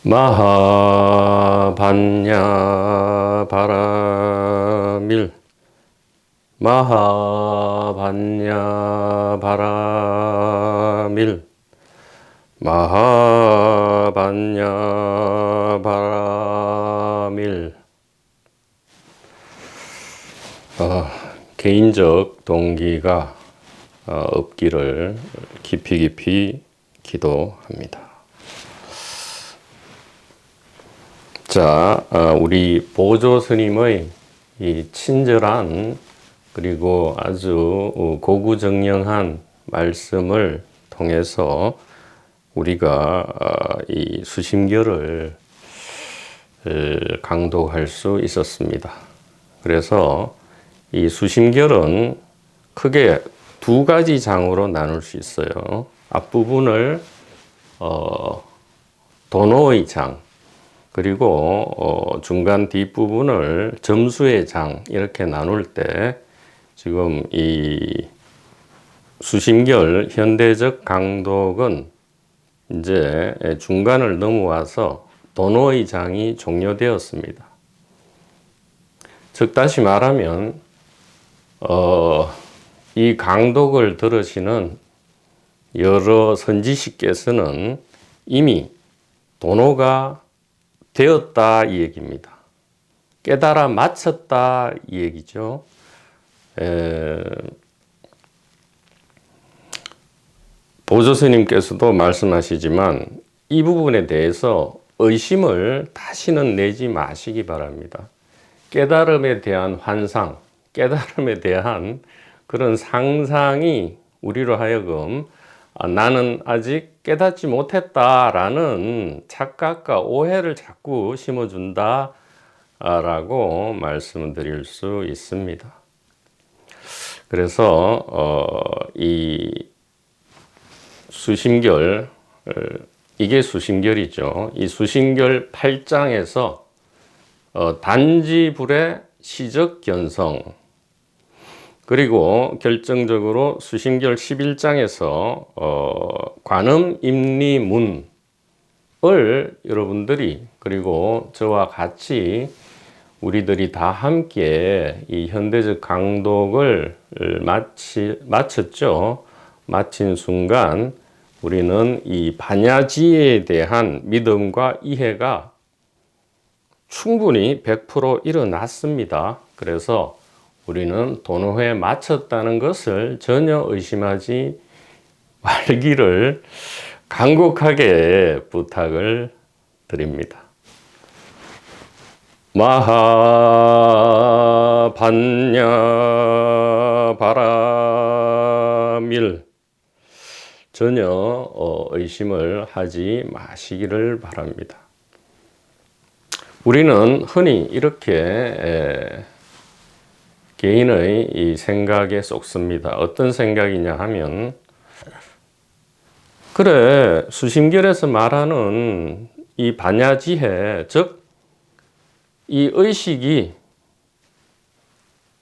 마하반야 바라밀 마하반야 바라밀 마하반야 바라밀. 개인적 동기가 없기를 깊이 깊이 기도합니다. 자, 우리 보조 스님의 이 친절한 그리고 아주 고구정령한 말씀을 통해서 우리가 이 수심결을 강독할 수 있었습니다. 그래서 이 수심결은 크게 두 가지 장으로 나눌 수 있어요. 앞부분을 도노의 장, 그리고 중간 뒷부분을 점수의 장, 이렇게 나눌 때 지금 이 수심결 현대적 강독은 이제 중간을 넘어와서 도노의 장이 종료되었습니다. 즉 다시 말하면 이 강독을 들으시는 여러 선지식께서는 이미 도노가 되었다 이 얘기입니다. 깨달아 마쳤다 이 얘기죠. 보조스님께서도 말씀하시지만 이 부분에 대해서 의심을 다시는 내지 마시기 바랍니다. 깨달음에 대한 환상, 깨달음에 대한 그런 상상이 우리로 하여금 나는 아직 깨닫지 못했다라는 착각과 오해를 자꾸 심어준다 라고 말씀을 드릴 수 있습니다. 그래서 이 수심결, 이게 수심결이죠. 이 수심결 8장에서 단지불의 시적견성, 그리고 결정적으로 수심결 11장에서 관음임리문을 여러분들이 그리고 저와 같이 우리들이 다 함께 이 현대적 강독을 마쳤죠. 마친 순간 우리는 이 반야지에 대한 믿음과 이해가 충분히 100% 일어났습니다. 그래서 우리는 도노회에 마쳤다는 것을 전혀 의심하지 말기를 간곡하게 부탁을 드립니다. 마하반야 바라밀. 전혀 의심을 하지 마시기를 바랍니다. 우리는 흔히 이렇게 개인의 이 생각에 쏙습니다. 어떤 생각이냐 하면, 그래, 수심결에서 말하는 이 반야지혜, 즉 이 의식이,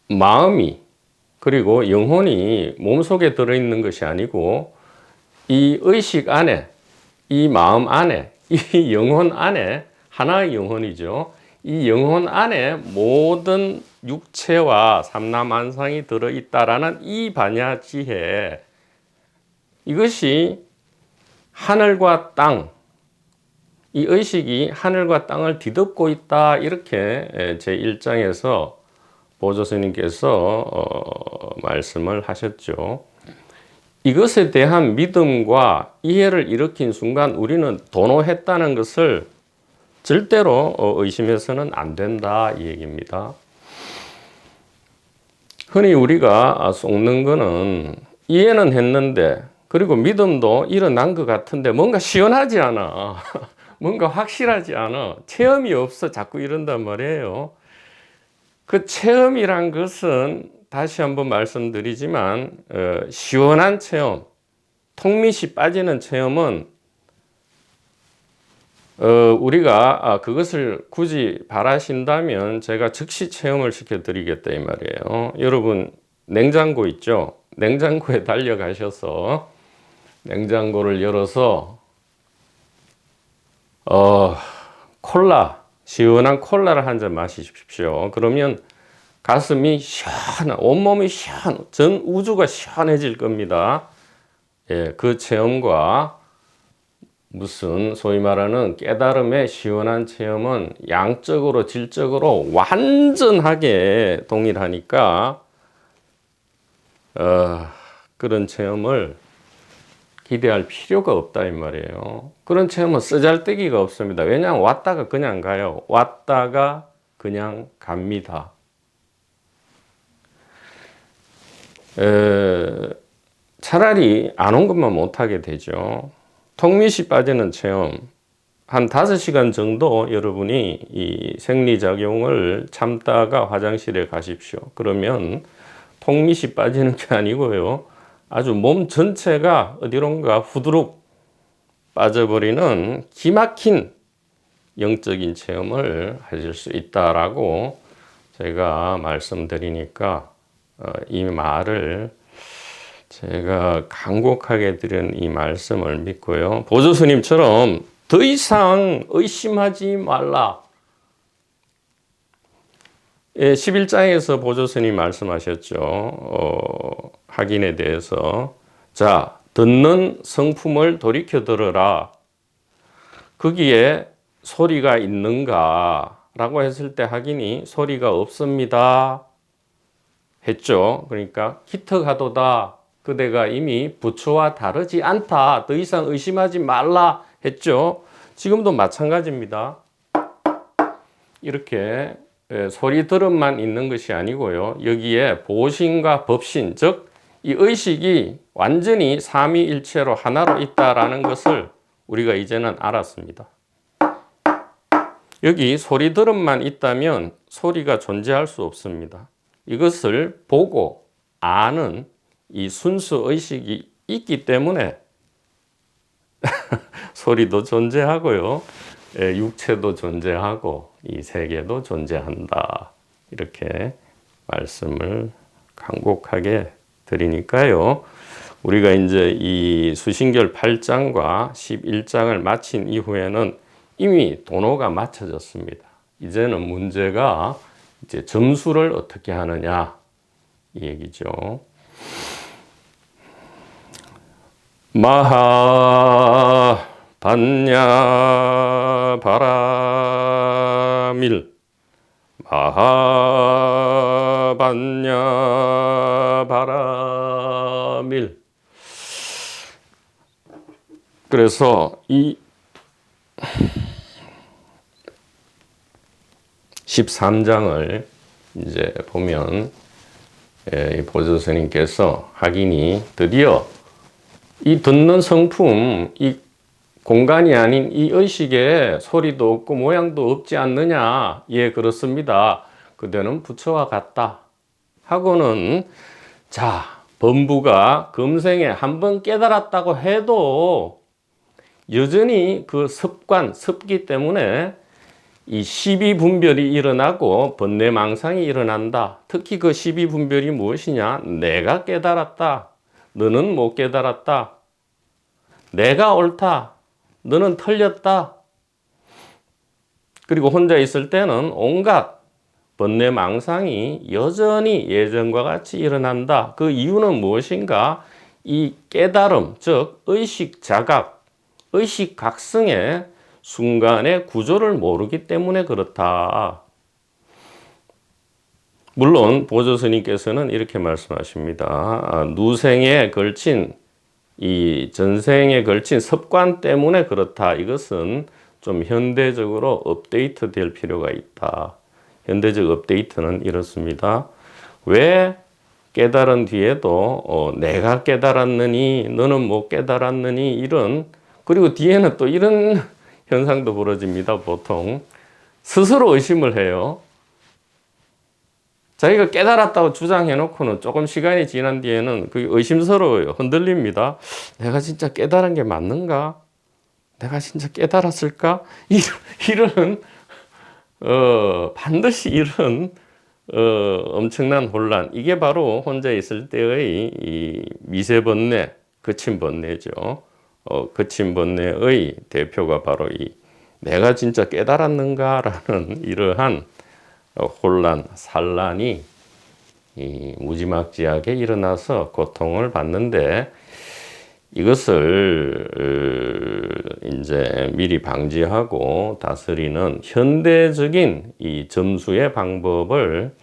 마음이, 그리고 영혼이 몸속에 들어있는 것이 아니고 이 의식 안에, 이 마음 안에, 이 영혼 안에, 하나의 영혼이죠. 이 영혼 안에 모든 육체와 삼라만상이 들어있다라는 이 반야지혜, 이것이 하늘과 땅, 이 의식이 하늘과 땅을 뒤덮고 있다, 이렇게 제1장에서 보조스님께서 말씀을 하셨죠. 이것에 대한 믿음과 이해를 일으킨 순간 우리는 도노했다는 것을 절대로 의심해서는 안 된다 이 얘기입니다. 흔히 우리가 속는 거는 이해는 했는데, 그리고 믿음도 일어난 것 같은데 뭔가 시원하지 않아. 뭔가 확실하지 않아. 체험이 없어. 자꾸 이런단 말이에요. 그 체험이란 것은 다시 한번 말씀드리지만 시원한 체험, 턱밑이 빠지는 체험은 우리가 그것을 굳이 바라신다면 제가 즉시 체험을 시켜드리겠다 이 말이에요. 여러분 냉장고 있죠? 냉장고에 달려가셔서 냉장고를 열어서 어, 시원한 콜라를 한 잔 마시십시오. 그러면 가슴이 온몸이 전 우주가 시원해질 겁니다. 예, 그 체험과 무슨 소위 말하는 깨달음의 시원한 체험은 양적으로 질적으로 완전하게 동일하니까 그런 체험을 기대할 필요가 없다 이 말이에요. 그런 체험은 쓰잘데기가 없습니다. 왜냐하면 왔다가 그냥 가요. 왔다가 그냥 갑니다. 차라리 안 온 것만 못하게 되죠. 턱밑이 빠지는 체험 한 5시간 정도 여러분이 이 생리작용을 참다가 화장실에 가십시오. 그러면 턱밑이 빠지는 게 아니고요. 아주 몸 전체가 어디론가 후두룩 빠져버리는 기막힌 영적인 체험을 하실 수 있다라고 제가 말씀드리니까 이 말을 제가 간곡하게 드린 이 말씀을 믿고요. 보조스님처럼 더 이상 의심하지 말라. 11장에서 보조스님 말씀하셨죠. 확인에 대해서. 자, 듣는 성품을 돌이켜 들으라. 거기에 소리가 있는가? 라고 했을 때 확인이 소리가 없습니다. 했죠. 그러니까 기특하도다. 그대가 이미 부처와 다르지 않다. 더 이상 의심하지 말라 했죠. 지금도 마찬가지입니다. 이렇게 소리 들음만 있는 것이 아니고요. 여기에 보신과 법신, 즉 이 의식이 완전히 삼위일체로 하나로 있다라는 것을 우리가 이제는 알았습니다. 여기 소리 들음만 있다면 소리가 존재할 수 없습니다. 이것을 보고 아는 이 순수 의식이 있기 때문에 소리도 존재하고요. 육체도 존재하고 이 세계도 존재한다. 이렇게 말씀을 간곡하게 드리니까요. 우리가 이제 이 수신결 8장과 11장을 마친 이후에는 이미 도노가 맞춰졌습니다. 이제는 문제가 이제 점수를 어떻게 하느냐 이 얘기죠. 마하 반야 바라밀 마하 반야 바라밀. 그래서 이 13장을 이제 보면 이 보조스님께서 확인이 드디어 이 듣는 성품, 이 공간이 아닌 이 의식에 소리도 없고 모양도 없지 않느냐. 예, 그렇습니다. 그대는 부처와 같다. 하고는 자, 범부가 금생에 한 번 깨달았다고 해도 여전히 그 습기 때문에 이 시비분별이 일어나고 번뇌망상이 일어난다. 특히 그 시비분별이 무엇이냐? 내가 깨달았다. 너는 못 깨달았다. 내가 옳다. 너는 틀렸다. 그리고 혼자 있을 때는 온갖 번뇌망상이 여전히 예전과 같이 일어난다. 그 이유는 무엇인가? 이 깨달음, 즉 의식 자각, 의식 각성의 순간의 구조를 모르기 때문에 그렇다. 물론 보조스님께서는 이렇게 말씀하십니다. 누생에 걸친 이 전생에 걸친 습관 때문에 그렇다. 이것은 좀 현대적으로 업데이트 될 필요가 있다. 현대적 업데이트는 이렇습니다. 왜 깨달은 뒤에도 내가 깨달았느니 너는 못 깨달았느니 이런, 그리고 뒤에는 또 이런 현상도 벌어집니다. 보통 스스로 의심을 해요. 자기가 깨달았다고 주장해놓고는 조금 시간이 지난 뒤에는 그게 의심스러워요. 흔들립니다. 내가 진짜 깨달은 게 맞는가? 내가 진짜 깨달았을까? 이런 반드시 이런 엄청난 혼란. 이게 바로 혼자 있을 때의 이 미세번뇌, 거친 번뇌죠. 거친 번뇌의 대표가 바로 이 내가 진짜 깨달았는가라는 이러한 혼란, 산란이 무지막지하게 일어나서 고통을 받는데, 이것을 이제 미리 방지하고 다스리는 현대적인 이 점수의 방법을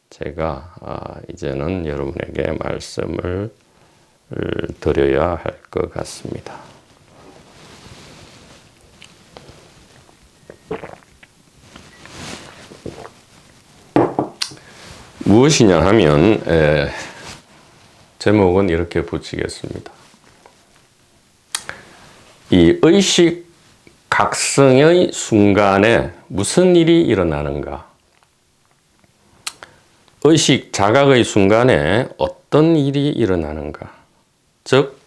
제가 이제는 여러분에게 말씀을 드려야 할 것 같습니다. 무엇이냐 하면 제목은 이렇게 붙이겠습니다. 이 의식 각성의 순간에 무슨 일이 일어나는가? 의식 자각의 순간에 어떤 일이 일어나는가? 즉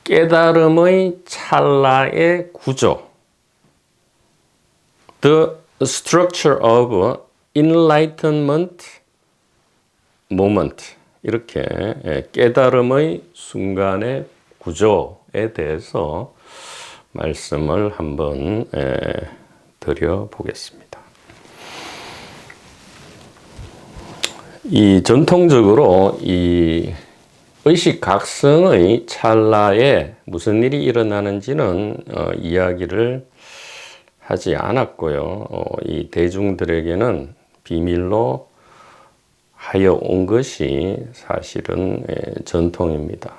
깨달음의 찰나의 구조, The structure of enlightenment moment, 이렇게 깨달음의 순간의 구조에 대해서 말씀을 한번 드려보겠습니다. 이 전통적으로 이 의식 각성의 찰나에 무슨 일이 일어나는지는 이야기를 하지 않았고요. 이 대중들에게는 비밀로 하여 온 것이 사실은 전통입니다.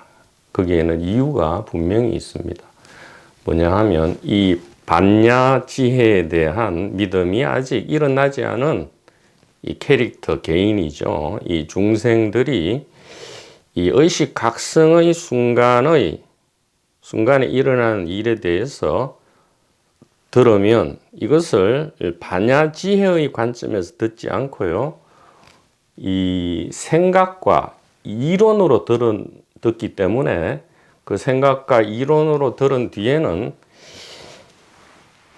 거기에는 이유가 분명히 있습니다. 뭐냐 하면 이 반야 지혜에 대한 믿음이 아직 일어나지 않은 이 캐릭터 개인이죠. 이 중생들이 이 의식 각성의 순간에 일어나는 일에 대해서 들으면 이것을 반야 지혜의 관점에서 듣지 않고요, 이 생각과 이론으로 듣기 때문에 그 생각과 이론으로 들은 뒤에는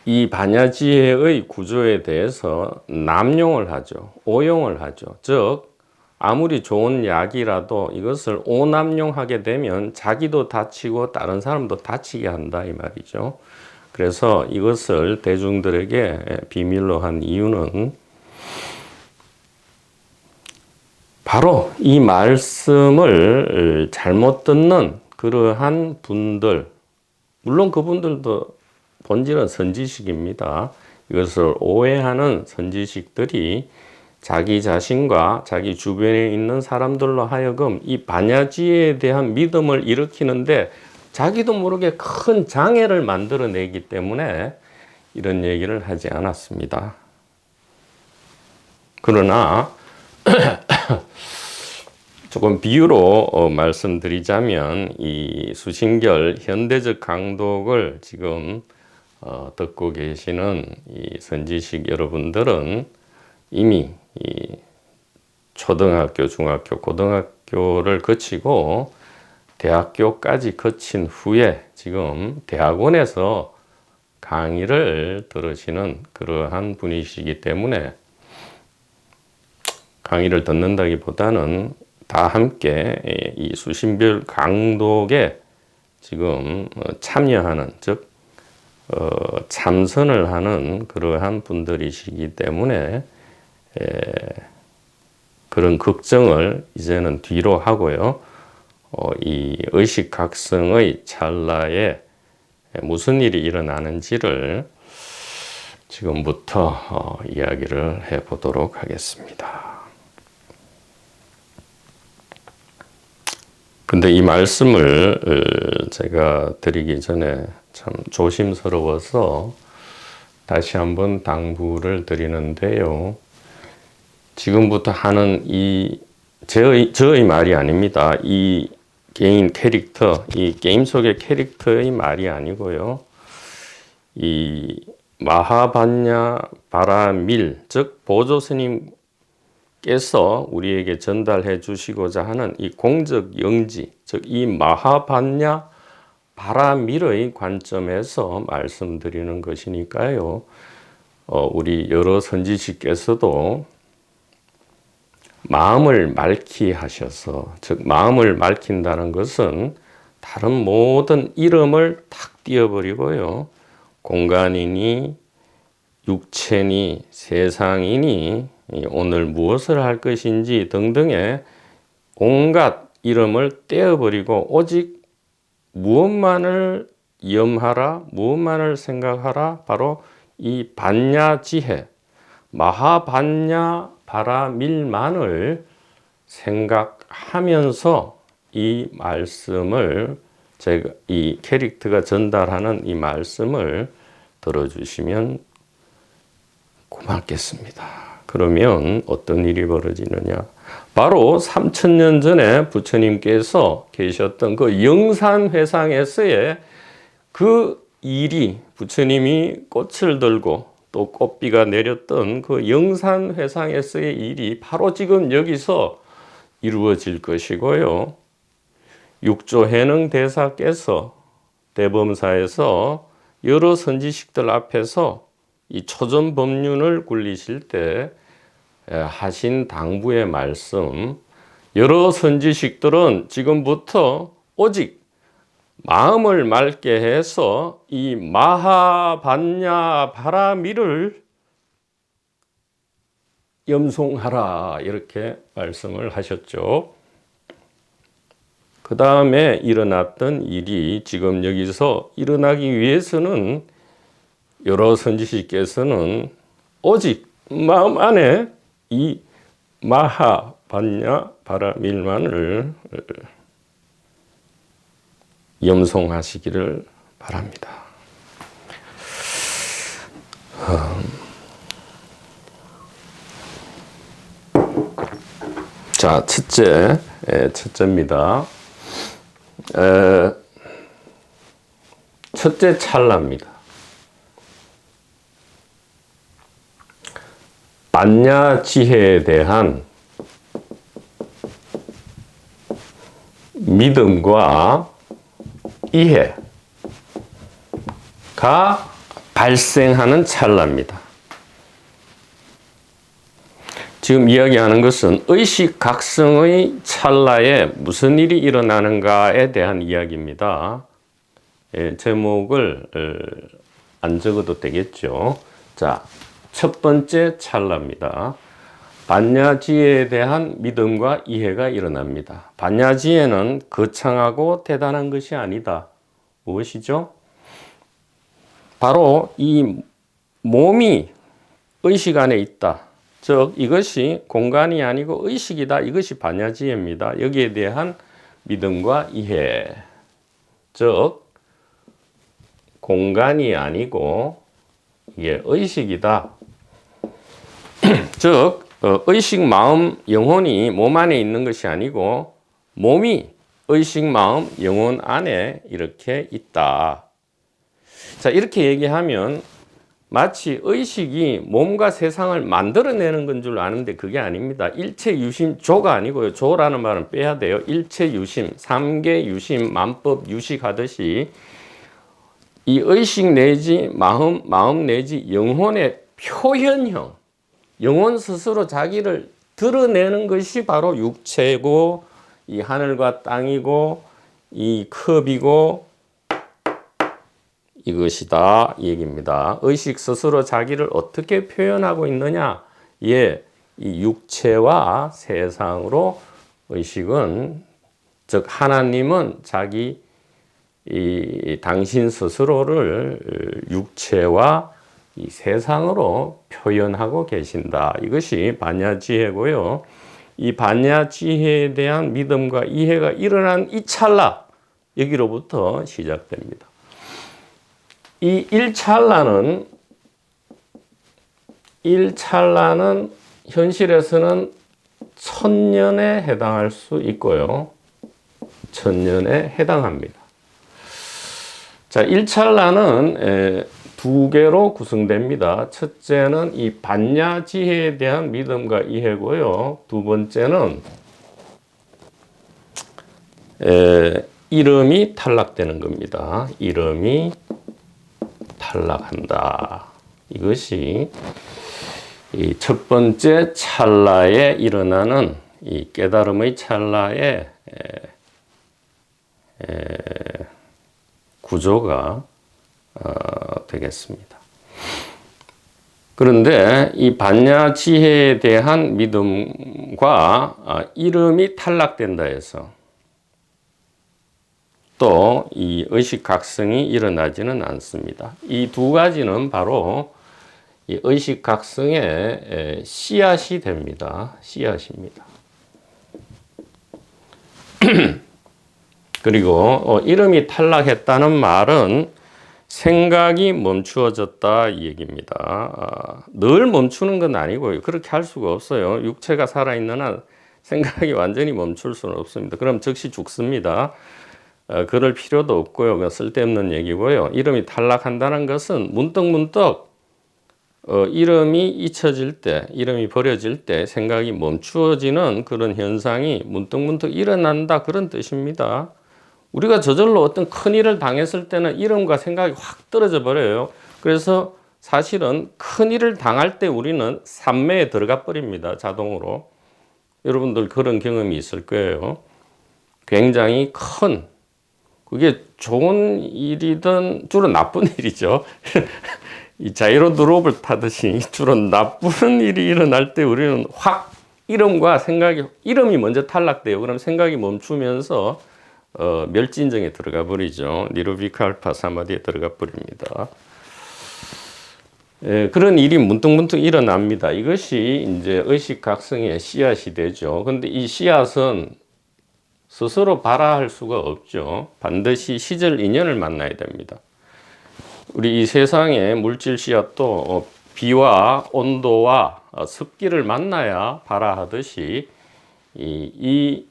이 반야지혜의 구조에 대해서 남용을 하죠. 오용을 하죠. 즉 아무리 좋은 약이라도 이것을 오남용하게 되면 자기도 다치고 다른 사람도 다치게 한다 이 말이죠. 그래서 이것을 대중들에게 비밀로 한 이유는 바로 이 말씀을 잘못 듣는 그러한 분들, 물론 그분들도 본질은 선지식입니다. 이것을 오해하는 선지식들이 자기 자신과 자기 주변에 있는 사람들로 하여금 이 반야지에 대한 믿음을 일으키는데 자기도 모르게 큰 장애를 만들어내기 때문에 이런 얘기를 하지 않았습니다. 그러나 조금 비유로 말씀드리자면 이 수신결 현대적 강독을 지금 듣고 계시는 이 선지식 여러분들은 이미 이 초등학교, 중학교, 고등학교를 거치고 대학교까지 거친 후에 지금 대학원에서 강의를 들으시는 그러한 분이시기 때문에 강의를 듣는다기보다는 다 함께 이 수신별 강독에 지금 참여하는, 즉 참선을 하는 그러한 분들이시기 때문에 그런 걱정을 이제는 뒤로 하고요. 이 의식각성의 찰나에 무슨 일이 일어나는지를 지금부터 이야기를 해보도록 하겠습니다. 근데 이 말씀을 제가 드리기 전에 참 조심스러워서 다시 한번 당부를 드리는데요. 지금부터 하는 저의 말이 아닙니다. 이 개인 캐릭터, 이 게임 속의 캐릭터의 말이 아니고요. 이 마하반야 바라밀, 즉 보조 스님께서 우리에게 전달해 주시고자 하는 이 공적 영지, 즉 이 마하반야 바라밀의 관점에서 말씀드리는 것이니까요. 우리 여러 선지식께서도 마음을 맑히 하셔서, 즉 마음을 맑힌다는 것은 다른 모든 이름을 탁 띄어버리고요. 공간이니 육체니 세상이니 오늘 무엇을 할 것인지 등등의 온갖 이름을 떼어버리고 오직 무엇만을 염하라, 무엇만을 생각하라, 바로 이 반야지혜, 마하반야 바라밀만을 생각하면서 이 말씀을 제가 이 캐릭터가 전달하는 이 말씀을 들어주시면 고맙겠습니다. 그러면 어떤 일이 벌어지느냐? 바로 3000년 전에 부처님께서 계셨던 그 영산회상에서의 그 일이, 부처님이 꽃을 들고 또 꽃비가 내렸던 그 영산회상에서의 일이 바로 지금 여기서 이루어질 것이고요. 육조해능 대사께서 대범사에서 여러 선지식들 앞에서 이 초전법륜을 굴리실 때 하신 당부의 말씀, 여러 선지식들은 지금부터 오직 마음을 맑게 해서 이 마하반야 바라미를 염송하라, 이렇게 말씀을 하셨죠. 그 다음에 일어났던 일이 지금 여기서 일어나기 위해서는 여러 선지식께서는 오직 마음 안에 이 마하반야 바라밀만을 염송하시기를 바랍니다. 자, 첫째입니다. 첫째 찰나입니다. 반야지혜에 대한 믿음과 이해가 발생하는 찰나입니다. 지금 이야기하는 것은 의식각성의 찰나에 무슨 일이 일어나는가에 대한 이야기입니다. 제목을 안 적어도 되겠죠. 자, 첫 번째 찰나입니다. 반야지혜에 대한 믿음과 이해가 일어납니다. 반야지혜는 거창하고 대단한 것이 아니다. 무엇이죠? 바로 이 몸이 의식 안에 있다. 즉 이것이 공간이 아니고 의식이다. 이것이 반야지혜입니다. 여기에 대한 믿음과 이해. 즉 공간이 아니고 이게 의식이다. 즉 의식, 마음, 영혼이 몸 안에 있는 것이 아니고 몸이 의식, 마음, 영혼 안에 이렇게 있다. 자, 이렇게 얘기하면 마치 의식이 몸과 세상을 만들어내는 건 줄 아는데 그게 아닙니다. 일체 유심 조가 아니고요. 조라는 말은 빼야 돼요. 일체 유심, 삼계 유심, 만법 유식하듯이 이 의식 내지 마음 내지 영혼의 표현형, 영혼 스스로 자기를 드러내는 것이 바로 육체고 이 하늘과 땅이고 이 컵이고 이것이다, 이 얘기입니다. 의식 스스로 자기를 어떻게 표현하고 있느냐? 예, 이 육체와 세상으로 의식은, 즉 하나님은 자기 당신 스스로를 육체와 이 세상으로 표현하고 계신다. 이것이 반야지혜고요. 이 반야지혜에 대한 믿음과 이해가 일어난 이 찰나, 여기로부터 시작됩니다. 이 1찰나는 현실에서는 1000년에 해당할 수 있고요. 1000년에 해당합니다. 자, 1찰나는 두 개로 구성됩니다. 첫째는 이 반야지혜에 대한 믿음과 이해고요. 두 번째는 이름이 탈락되는 겁니다. 이름이 탈락한다. 이것이 이 첫 번째 찰나에 일어나는 이 깨달음의 찰나의 구조가 되겠습니다. 그런데 이 반야지혜에 대한 믿음과 이름이 탈락된다 해서 또 이 의식각성이 일어나지는 않습니다. 이 두 가지는 바로 이 의식각성의 씨앗이 됩니다. 씨앗입니다. 그리고 이름이 탈락했다는 말은 생각이 멈추어졌다 이 얘기입니다. 늘 멈추는 건 아니고요. 그렇게 할 수가 없어요. 육체가 살아있는 한 생각이 완전히 멈출 수는 없습니다. 그럼 즉시 죽습니다. 그럴 필요도 없고요. 쓸데없는 얘기고요. 이름이 탈락한다는 것은 문득문득 이름이 잊혀질 때, 이름이 버려질 때 생각이 멈추어지는 그런 현상이 문득문득 일어난다 그런 뜻입니다. 우리가 저절로 어떤 큰 일을 당했을 때는 이름과 생각이 확 떨어져 버려요. 그래서 사실은 큰 일을 당할 때 우리는 산매에 들어가 버립니다. 자동으로. 여러분들 그런 경험이 있을 거예요. 굉장히 큰, 그게 좋은 일이든 주로 나쁜 일이죠. 이 자이로 드롭을 타듯이 주로 나쁜 일이 일어날 때 우리는 확 이름과 생각이, 이름이 먼저 탈락돼요. 그럼 생각이 멈추면서 멸진정에 들어가 버리죠. 니르비칼파 사마디에 들어가 버립니다. 그런 일이 문득문득 일어납니다. 이것이 이제 의식각성의 씨앗이 되죠. 근데 이 씨앗은 스스로 발화할 수가 없죠. 반드시 시절 인연을 만나야 됩니다. 우리 이 세상의 물질 씨앗도 비와 온도와 습기를 만나야 발화하듯이 이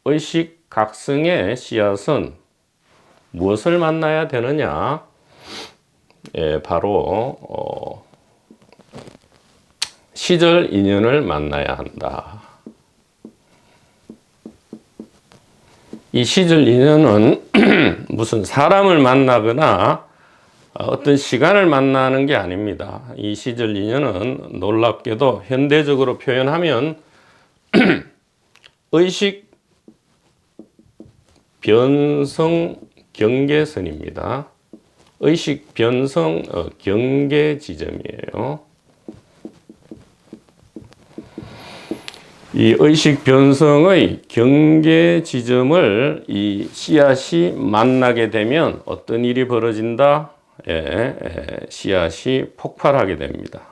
의식각성의 씨앗은 무엇을 만나야 되느냐? 바로 시절 인연을 만나야 한다. 이 시절 인연은 무슨 사람을 만나거나 어떤 시간을 만나는 게 아닙니다. 이 시절 인연은 놀랍게도 현대적으로 표현하면 의식 변성 경계선입니다. 의식 변성 경계 지점이에요. 이 의식 변성의 경계 지점을 이 씨앗이 만나게 되면 어떤 일이 벌어진다? 씨앗이 폭발하게 됩니다.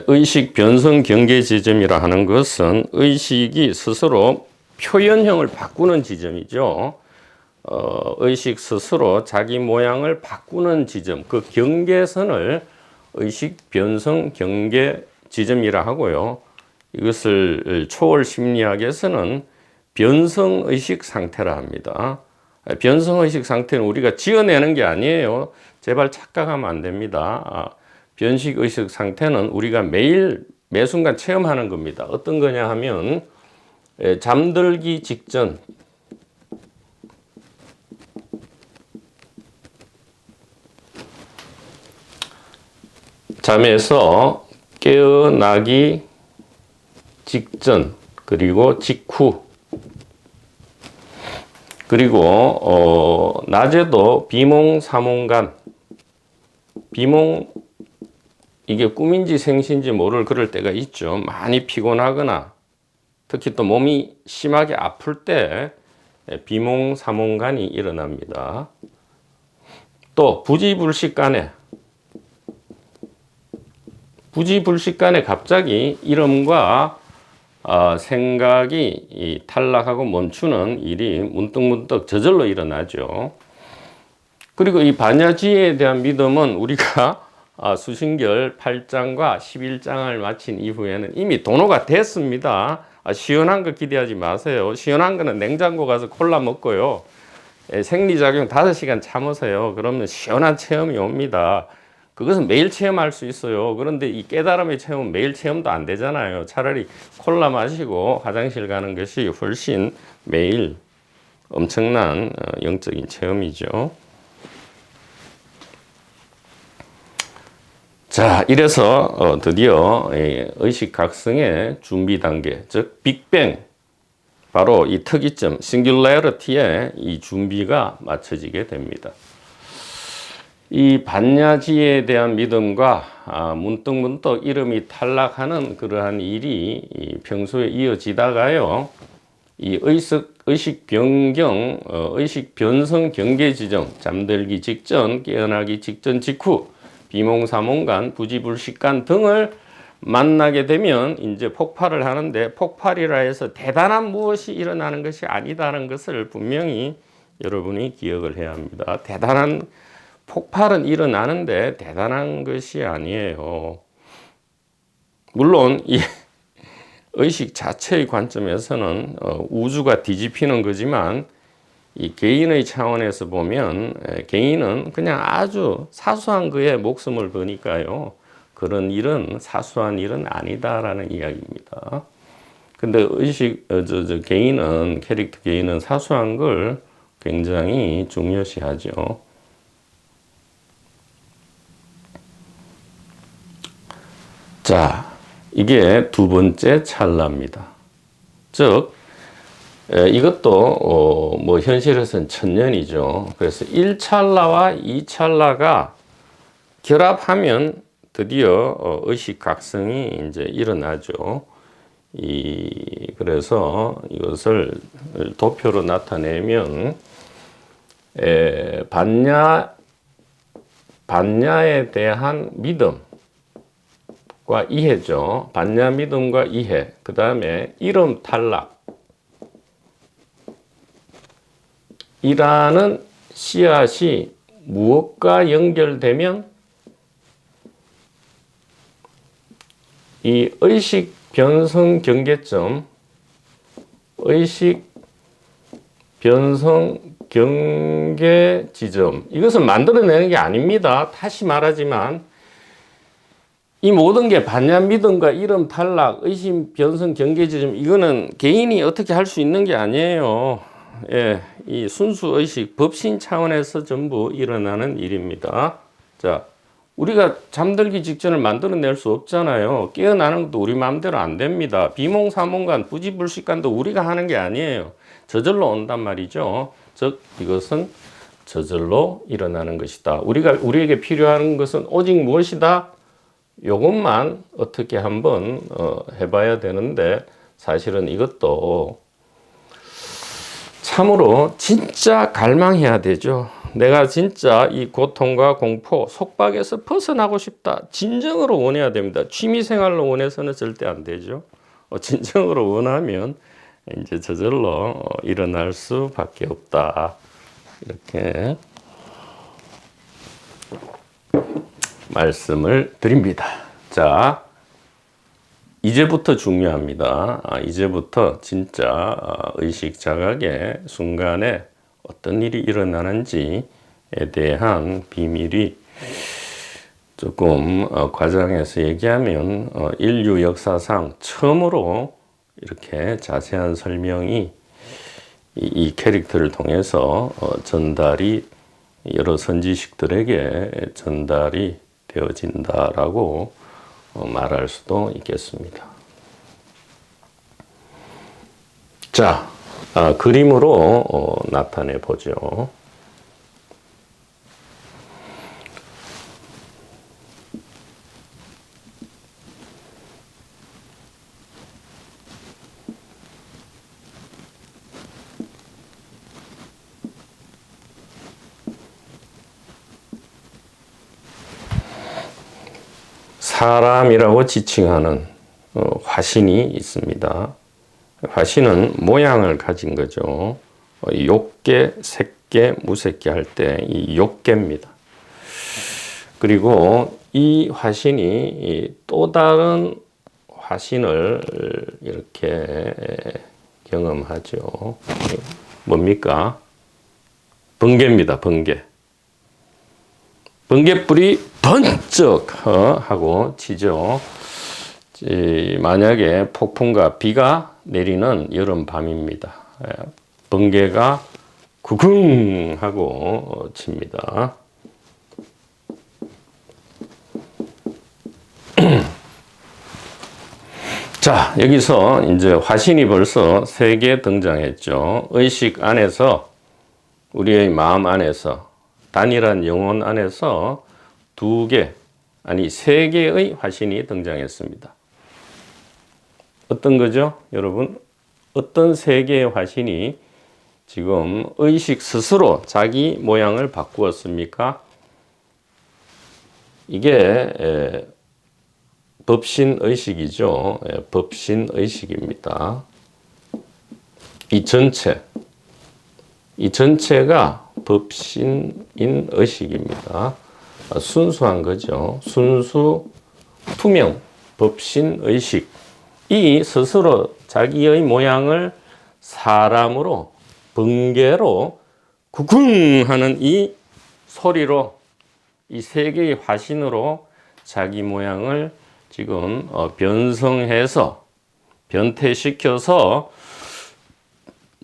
의식 변성 경계 지점이라 하는 것은 의식이 스스로 표현형을 바꾸는 지점이죠. 의식 스스로 자기 모양을 바꾸는 지점, 그 경계선을 의식 변성 경계 지점이라 하고요. 이것을 초월 심리학에서는 변성의식 상태라 합니다. 변성의식 상태는 우리가 지어내는 게 아니에요. 제발 착각하면 안 됩니다. 변식의식 상태는 우리가 매일 매순간 체험하는 겁니다. 어떤 거냐 하면 잠들기 직전 잠에서 깨어나기 직전 그리고 직후 그리고 낮에도 비몽사몽간 비몽 이게 꿈인지 생시인지 모를 그럴 때가 있죠. 많이 피곤하거나 특히 또 몸이 심하게 아플 때 비몽사몽간이 일어납니다. 또 부지불식간에 갑자기 이름과 생각이 탈락하고 멈추는 일이 문득문득 저절로 일어나죠. 그리고 이 반야지혜에 대한 믿음은 우리가 수신결 8장과 11장을 마친 이후에는 이미 도노가 됐습니다. 시원한 거 기대하지 마세요. 시원한 거는 냉장고 가서 콜라 먹고요. 생리작용 5시간 참으세요. 그러면 시원한 체험이 옵니다. 그것은 매일 체험할 수 있어요. 그런데 이 깨달음의 체험은 매일 체험도 안 되잖아요. 차라리 콜라 마시고 화장실 가는 것이 훨씬 매일 엄청난 영적인 체험이죠. 자, 이래서 드디어 의식각성의 준비 단계, 즉 빅뱅, 바로 이 특이점, 싱귤레리티에 이 준비가 맞춰지게 됩니다. 이 반야지에 대한 믿음과 문득문득 이름이 탈락하는 그러한 일이 평소에 이어지다가요, 이 의식 변경, 의식 변성 경계 지정, 잠들기 직전, 깨어나기 직전 직후, 비몽사몽간, 부지불식간 등을 만나게 되면 이제 폭발을 하는데, 폭발이라 해서 대단한 무엇이 일어나는 것이 아니다라는 것을 분명히 여러분이 기억을 해야 합니다. 대단한 폭발은 일어나는데 대단한 것이 아니에요. 물론 이 의식 자체의 관점에서는 우주가 뒤집히는 거지만, 이 개인의 차원에서 보면 개인은 그냥 아주 사소한 거에 목숨을 거니까요, 그런 일은 사소한 일은 아니다라는 이야기입니다. 근데 개인은, 캐릭터 개인은 사소한 걸 굉장히 중요시하죠. 자, 이게 두 번째 찰나입니다. 즉, 이것도 뭐 현실에서는 천년이죠. 그래서 1찰나와 2찰나가 결합하면 드디어 의식 각성이 이제 일어나죠. 그래서 이것을 도표로 나타내면, 반야에 대한 믿음 과 이해죠. 반야 믿음과 이해. 그 다음에 이름 탈락 이라는 씨앗이 무엇과 연결되면 이 의식 변성 경계점, 의식 변성 경계 지점, 이것은 만들어내는 게 아닙니다. 다시 말하지만 이 모든 게 반야 믿음과 이름 탈락, 의심 변성 경계 지점, 이거는 개인이 어떻게 할 수 있는 게 아니에요. 예, 이 순수 의식 법신 차원에서 전부 일어나는 일입니다. 자, 우리가 잠들기 직전을 만들어낼 수 없잖아요. 깨어나는 것도 우리 마음대로 안 됩니다. 비몽사몽간, 부지불식간도 우리가 하는 게 아니에요. 저절로 온단 말이죠. 즉, 이것은 저절로 일어나는 것이다. 우리에게 필요한 것은 오직 무엇이다? 요것만 어떻게 한번 해봐야 되는데, 사실은 이것도 참으로 진짜 갈망해야 되죠. 내가 진짜 이 고통과 공포, 속박에서 벗어나고 싶다, 진정으로 원해야 됩니다. 취미생활로 원해서는 절대 안 되죠. 진정으로 원하면 이제 저절로 일어날 수밖에 없다, 이렇게 말씀을 드립니다. 자, 이제부터 중요합니다. 이제부터 진짜 의식 자각의 순간에 어떤 일이 일어나는지에 대한 비밀이 조금 과장해서 얘기하면 인류 역사상 처음으로 이렇게 자세한 설명이 이 캐릭터를 통해서 전달이, 여러 선지식들에게 전달이 되어진다라고 말할 수도 있겠습니다. 자, 그림으로 나타내 보죠. 사람이라고 지칭하는 화신이 있습니다. 화신은 모양을 가진 거죠. 욕계, 색계, 무색계 할 때 이 욕계입니다. 그리고 이 화신이 또 다른 화신을 이렇게 경험하죠. 뭡니까? 번개입니다. 번개. 번개불이 번쩍 하고 치죠. 만약에 폭풍과 비가 내리는 여름 밤입니다. 번개가 구궁 하고 칩니다. 자, 여기서 이제 화신이 벌써 3개 등장했죠. 의식 안에서, 우리의 마음 안에서, 단일한 영혼 안에서 2개, 아니 3개의 화신이 등장했습니다. 어떤 거죠, 여러분? 어떤 3개의 화신이 지금 의식 스스로 자기 모양을 바꾸었습니까? 이게 법신의식이죠. 법신의식입니다. 이 전체가 법신인 의식입니다. 순수한 거죠. 순수, 투명, 법신의식. 이 스스로 자기의 모양을 사람으로, 번개로, 구쿵 하는 이 소리로, 이 3개의 화신으로 자기 모양을 지금 변성해서, 변태시켜서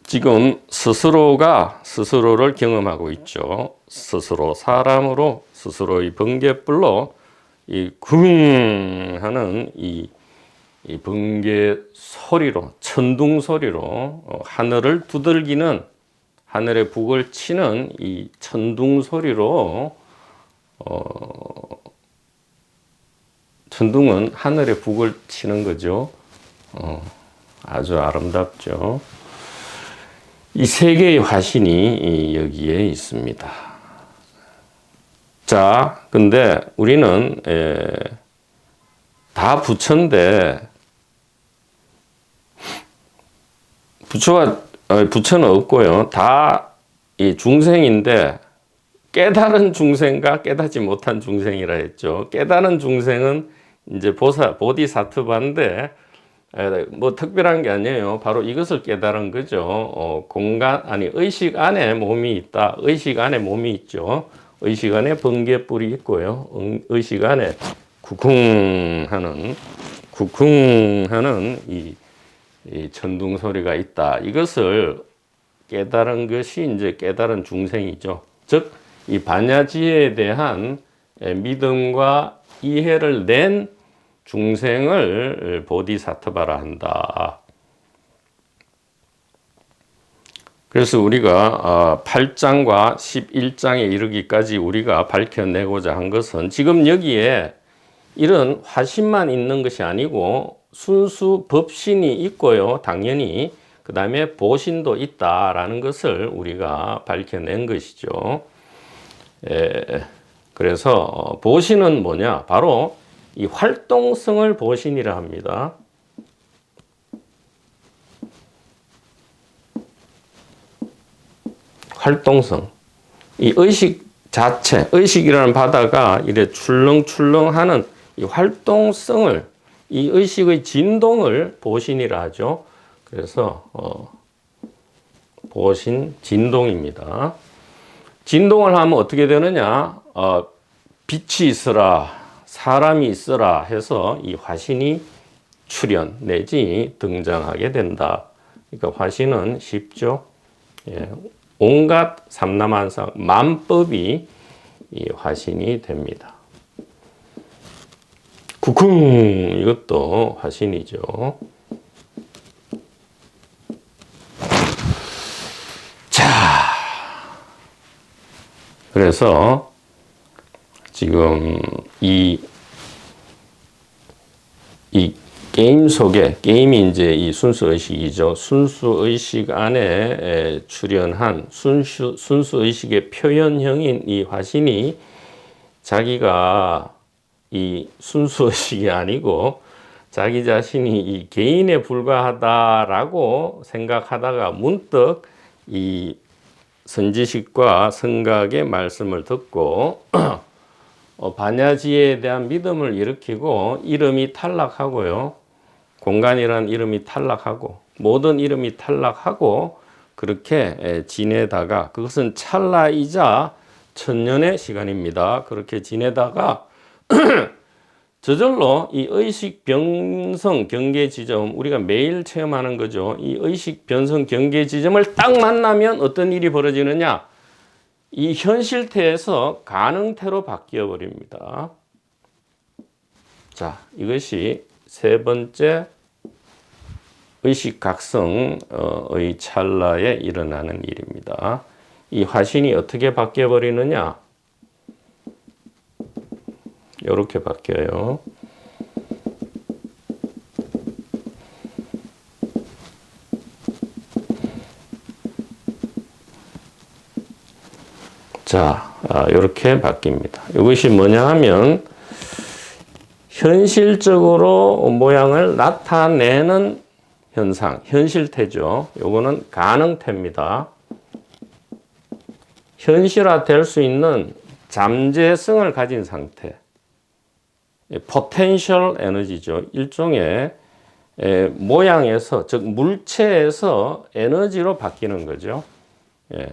지금 스스로가 스스로를 경험하고 있죠. 스스로 사람으로, 스스로의 번개불로 이 쿵 하는 이 번개 소리로, 천둥 소리로 하늘을 두들기는, 하늘에 북을 치는 이 천둥 소리로, 천둥은 하늘에 북을 치는 거죠. 아주 아름답죠. 이 3개의 화신이 여기에 있습니다. 자, 근데 우리는 다 부처인데, 부처는 없고요. 다 이 중생인데, 깨달은 중생과 깨닫지 못한 중생이라 했죠. 깨달은 중생은 이제 보디사트바인데, 뭐 특별한 게 아니에요. 바로 이것을 깨달은 거죠. 의식 안에 몸이 있다. 의식 안에 몸이 있죠. 의식 안에 번개불이 있고요. 의식 안에 구쿵 하는 이 천둥 소리가 있다. 이것을 깨달은 것이 이제 깨달은 중생이죠. 즉, 이 반야지에 대한 믿음과 이해를 낸 중생을 보디사트바라 한다. 그래서 우리가 8장과 11장에 이르기까지 우리가 밝혀내고자 한 것은, 지금 여기에 이런 화신만 있는 것이 아니고 순수 법신이 있고요. 당연히 그 다음에 보신도 있다라는 것을 우리가 밝혀낸 것이죠. 그래서 보신은 뭐냐? 바로 이 활동성을 보신이라 합니다. 활동성. 이 의식 자체, 의식이라는 바다가 이래 출렁출렁하는 이 활동성을, 이 의식의 진동을 보신이라 하죠. 그래서 보신, 진동입니다. 진동을 하면 어떻게 되느냐? 빛이 있어라, 사람이 있어라 해서 이 화신이 출현 내지 등장하게 된다. 그러니까 화신은 쉽죠. 온갖 삼라만상, 만법이 이 화신이 됩니다. 구쿵, 이것도 화신이죠. 자, 그래서 지금 이 게임 속에, 게임이 이제 이 순수의식이죠. 순수의식 안에 출현한 순수의식의 표현형인 이 화신이 자기가 이 순수의식이 아니고 자기 자신이 이 개인에 불과하다라고 생각하다가 문득 이 선지식과 성각의 말씀을 듣고 반야지에 대한 믿음을 일으키고 이름이 탈락하고요. 공간이라는 이름이 탈락하고 모든 이름이 탈락하고 그렇게 지내다가, 그것은 찰나이자 천년의 시간입니다. 그렇게 지내다가 저절로 이 의식 변성 경계 지점, 우리가 매일 체험하는 거죠. 이 의식 변성 경계 지점을 딱 만나면 어떤 일이 벌어지느냐? 이 현실태에서 가능태로 바뀌어 버립니다. 자, 이것이 세 번째 의식각성의 찰나에 일어나는 일입니다. 이 화신이 어떻게 바뀌어 버리느냐? 이렇게 바뀌어요. 자, 이렇게 바뀝니다. 이것이 뭐냐 하면 현실적으로 모양을 나타내는 현상, 현실태죠. 요거는 가능태입니다. 현실화될 수 있는 잠재성을 가진 상태. potential 에너지죠. 일종의 모양에서, 즉 물체에서 에너지로 바뀌는 거죠. 예.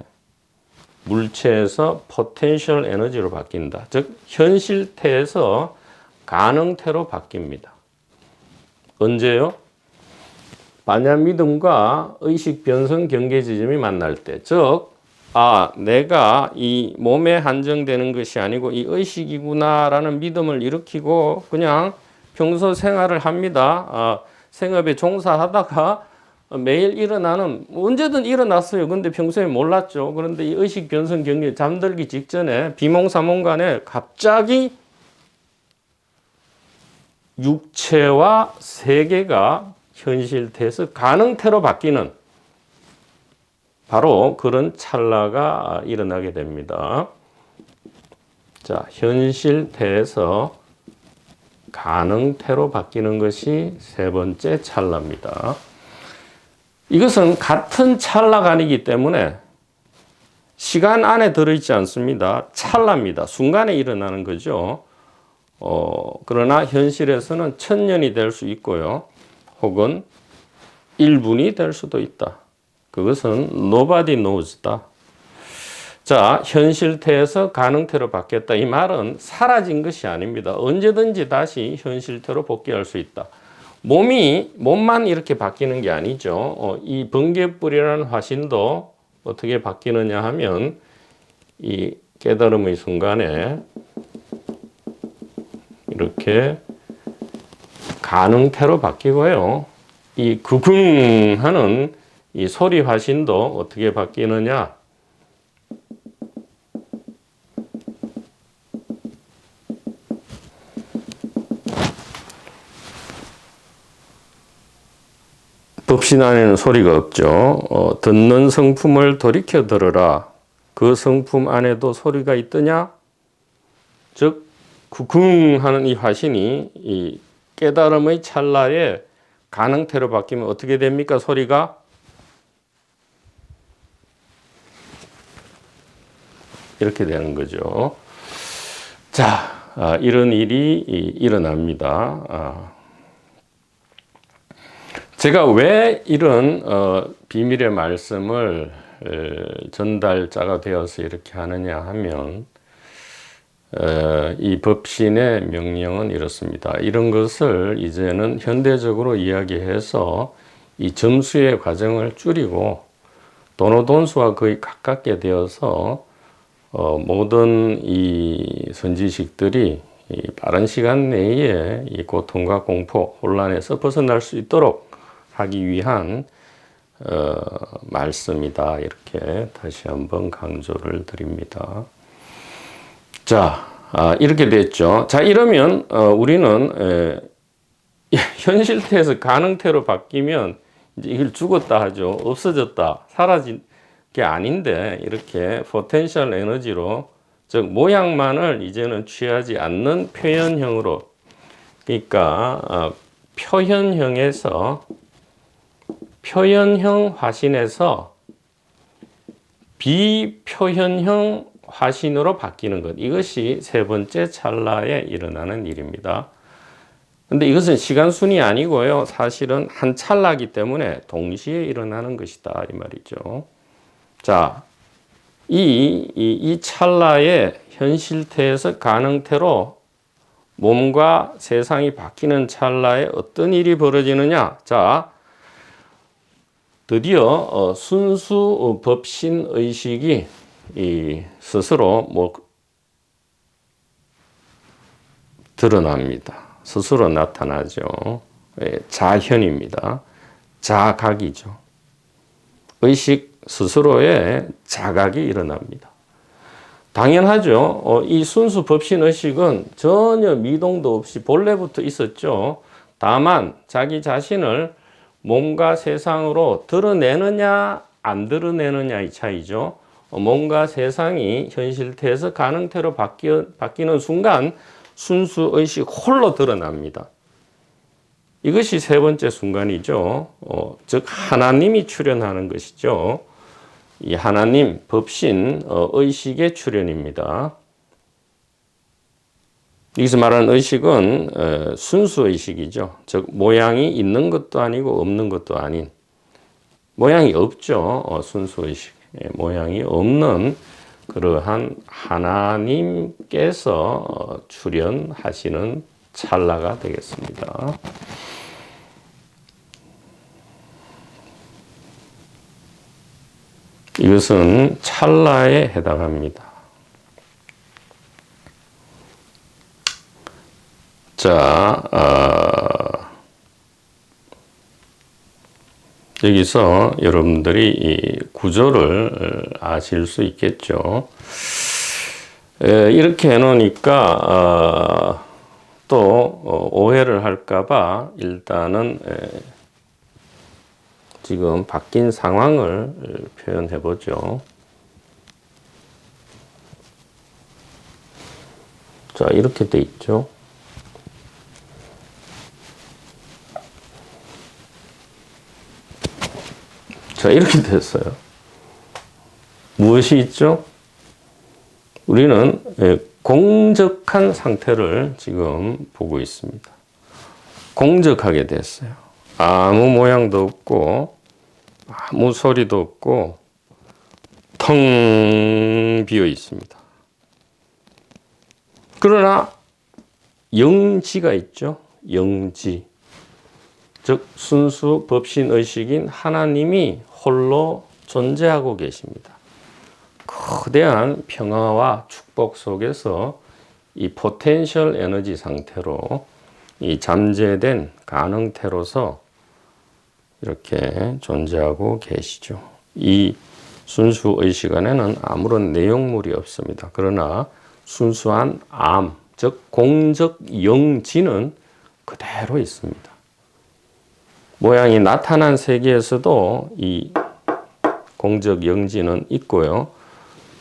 물체에서 potential 에너지로 바뀐다. 즉 현실태에서 가능태로 바뀝니다. 언제요? 반야 믿음과 의식 변성 경계 지점이 만날 때, 즉 내가 이 몸에 한정되는 것이 아니고 이 의식이구나라는 믿음을 일으키고 그냥 평소 생활을 합니다. 생업에 종사하다가 매일 일어나는, 언제든 일어났어요. 근데 평소에 몰랐죠. 그런데 이 의식 변성 경계 잠들기 직전에 비몽사몽간에 갑자기 육체와 세계가 현실태에서 가능태로 바뀌는 바로 그런 찰나가 일어나게 됩니다. 자, 현실태에서 가능태로 바뀌는 것이 세 번째 찰나입니다. 이것은 같은 찰나가 아니기 때문에 시간 안에 들어있지 않습니다. 찰나입니다. 순간에 일어나는 거죠. 그러나 현실에서는 1000년이 될 수 있고요. 혹은 1분이 될 수도 있다. 그것은 nobody knows다. 자, 현실태에서 가능태로 바뀌었다. 이 말은 사라진 것이 아닙니다. 언제든지 다시 현실태로 복귀할 수 있다. 몸만 이렇게 바뀌는 게 아니죠. 이 번개불이라는 화신도 어떻게 바뀌느냐 하면 이 깨달음의 순간에 이렇게 가능태로 바뀌고요. 이 구궁하는 이 소리 화신도 어떻게 바뀌느냐? 법신 안에는 소리가 없죠. 듣는 성품을 돌이켜 들으라. 그 성품 안에도 소리가 있더냐? 즉 구궁하는 이 화신이 이 깨달음의 찰나에 가능태로 바뀌면 어떻게 됩니까? 소리가 이렇게 되는 거죠. 자, 이런 일이 일어납니다. 제가 왜 이런 비밀의 말씀을 전달자가 되어서 이렇게 하느냐 하면 이 법신의 명령은 이렇습니다. 이런 것을 이제는 현대적으로 이야기해서 이 점수의 과정을 줄이고 도노돈수와 거의 가깝게 되어서 모든 이 선지식들이 이 빠른 시간 내에 이 고통과 공포, 혼란에서 벗어날 수 있도록 하기 위한 말씀이다. 이렇게 다시 한번 강조를 드립니다. 자, 이렇게 됐죠. 자, 이러면 우리는 현실태에서 가능태로 바뀌면 이제 이걸 죽었다 하죠. 없어졌다, 사라진 게 아닌데 이렇게 포텐셜 에너지로, 즉 모양만을 이제는 취하지 않는 표현형으로, 그러니까 표현형 화신에서 비표현형 화신으로 바뀌는 것, 이것이 세 번째 찰나에 일어나는 일입니다. 근데 이것은 시간순이 아니고요. 사실은 한 찰나이기 때문에 동시에 일어나는 것이다. 이 말이죠. 자, 이 찰나의 현실태에서 가능태로 몸과 세상이 바뀌는 찰나에 어떤 일이 벌어지느냐? 자, 드디어 순수 법신 의식이 스스로 드러납니다. 스스로 나타나죠. 자현입니다. 자각이죠. 의식 스스로의 자각이 일어납니다. 당연하죠. 이 순수 법신 의식은 전혀 미동도 없이 본래부터 있었죠. 다만 자기 자신을 몸과 세상으로 드러내느냐 안 드러내느냐의 차이죠. 몸과 세상이 현실태에서 가능태로 바뀌는 순간 순수 의식 홀로 드러납니다. 이것이 세 번째 순간이죠. 즉 하나님이 출현하는 것이죠. 이 하나님 법신 의식의 출현입니다. 여기서 말하는 의식은 순수 의식이죠. 즉 모양이 있는 것도 아니고 없는 것도 아닌, 모양이 없죠. 순수 의식. 모양이 없는 그러한 하나님께서 출현하시는 찰나가 되겠습니다. 이것은 찰나에 해당합니다. 자, 여기서 여러분들이 이 구조를 아실 수 있겠죠. 이렇게 해놓으니까 또 오해를 할까봐 일단은 지금 바뀐 상황을 표현해 보죠. 자, 이렇게 돼 있죠. 자, 이렇게 됐어요. 무엇이 있죠? 우리는 공적한 상태를 지금 보고 있습니다. 공적하게 됐어요. 아무 모양도 없고 아무 소리도 없고 텅 비어 있습니다. 그러나 영지가 있죠. 영지. 즉 순수 법신 의식인 하나님이 홀로 존재하고 계십니다. 거대한 평화와 축복 속에서 이 포텐셜 에너지 상태로 이 잠재된 가능태로서 이렇게 존재하고 계시죠. 이 순수 의식 안에는 아무런 내용물이 없습니다. 그러나 순수한 암, 즉 공적 영지는 그대로 있습니다. 모양이 나타난 세계에서도 이 공적 영지는 있고요.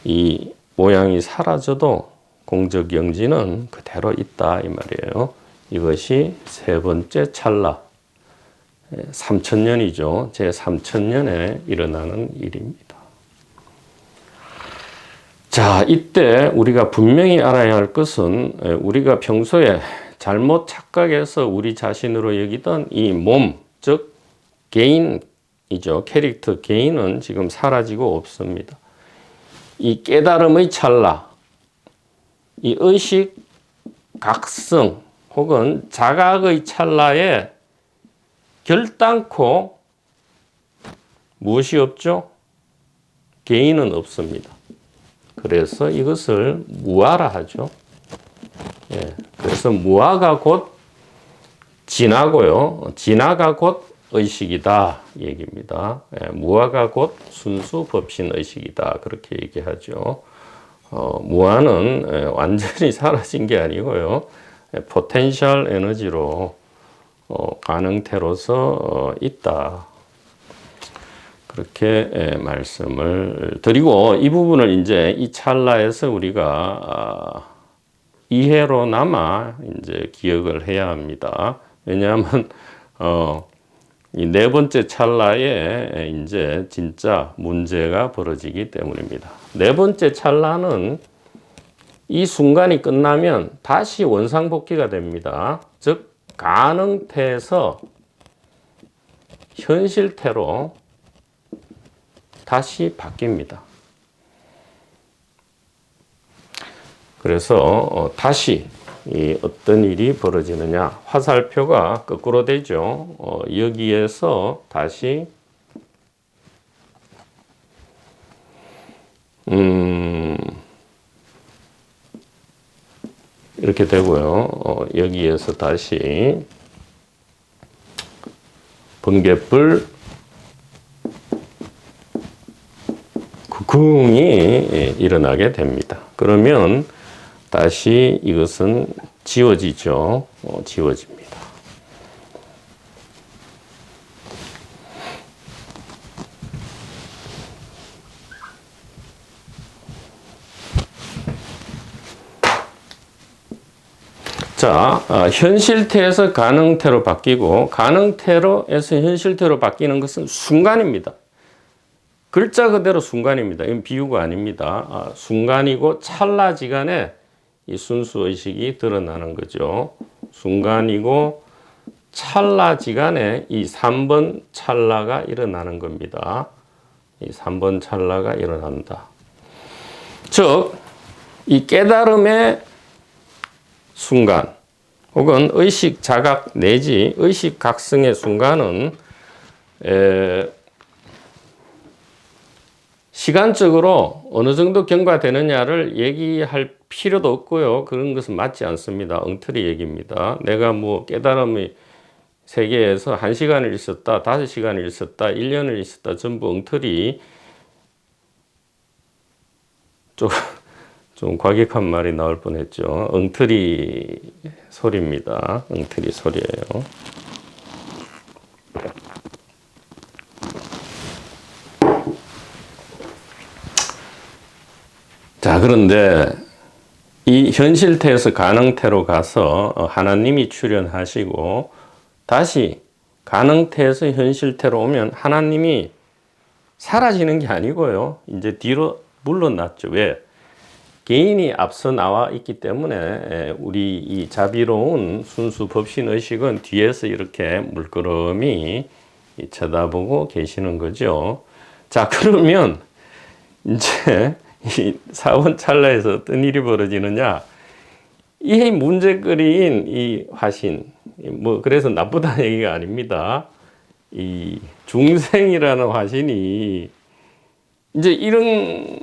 이 모양이 사라져도 공적 영지는 그대로 있다 이 말이에요. 이것이 세 번째 찰나, 3000년이죠. 제 3000년에 일어나는 일입니다. 자, 이때 우리가 분명히 알아야 할 것은 우리가 평소에 잘못 착각해서 우리 자신으로 여기던 이 몸, 즉 개인이죠. 캐릭터 개인은 지금 사라지고 없습니다. 이 깨달음의 찰나, 이 의식 각성 혹은 자각의 찰나에 결단코 무엇이 없죠? 개인은 없습니다. 그래서 이것을 무아라 하죠. 예, 그래서 무아가 곧 진화고요. 진화가 곧 의식이다 얘기입니다. 예, 무아가 곧 순수 법신 의식이다 그렇게 얘기하죠. 무아는 완전히 사라진 게 아니고요. 포텐셜 에너지로 가능태로서 있다. 그렇게 말씀을 드리고 이 부분을 이제 이 찰나에서 우리가 이해로나마 이제 기억을 해야 합니다. 왜냐하면 이 네 번째 찰나에 이제 진짜 문제가 벌어지기 때문입니다. 네 번째 찰나는 이 순간이 끝나면 다시 원상복귀가 됩니다. 즉 가능태에서 현실태로 다시 바뀝니다. 그래서 다시 어떤 일이 벌어지느냐, 화살표가 거꾸로 되죠. 여기에서 다시 이렇게 되고요. 여기에서 다시 번갯불 궁이 일어나게 됩니다. 그러면 다시 이것은 지워지죠. 지워집니다. 자, 현실태에서 가능태로 바뀌고 가능태로에서 현실태로 바뀌는 것은 순간입니다. 글자 그대로 순간입니다. 이건 비유가 아닙니다. 순간이고 찰나지간에 이 순수의식이 드러나는 거죠. 순간이고 찰나지간에 이 3번 찰나가 일어나는 겁니다. 이 3번 찰나가 일어난다. 즉, 이 깨달음의 순간 혹은 의식 자각 내지 의식 각성의 순간은 시간적으로 어느 정도 경과되느냐를 얘기할 필요도 없고요. 그런 것은 맞지 않습니다. 엉터리 얘기입니다. 내가 뭐 깨달음의 세계에서 1시간을 있었다, 5시간을 있었다, 1년을 있었다, 전부 엉터리. 좀 과격한 말이 나올 뻔했죠. 엉터리 소리입니다. 엉터리 소리예요. 자, 그런데 이 현실태에서 가능태로 가서 하나님이 출현하시고 다시 가능태에서 현실태로 오면 하나님이 사라지는 게 아니고요. 이제 뒤로 물러났죠. 왜? 개인이 앞서 나와 있기 때문에 우리 이 자비로운 순수 법신의식은 뒤에서 이렇게 물끄러미 쳐다보고 계시는 거죠. 자, 그러면 이제 이 사원 찰나에서 어떤 일이 벌어지느냐? 이 문제거리인 이 화신, 뭐 그래서 나쁘다는 얘기가 아닙니다. 이 중생이라는 화신이 이제 이런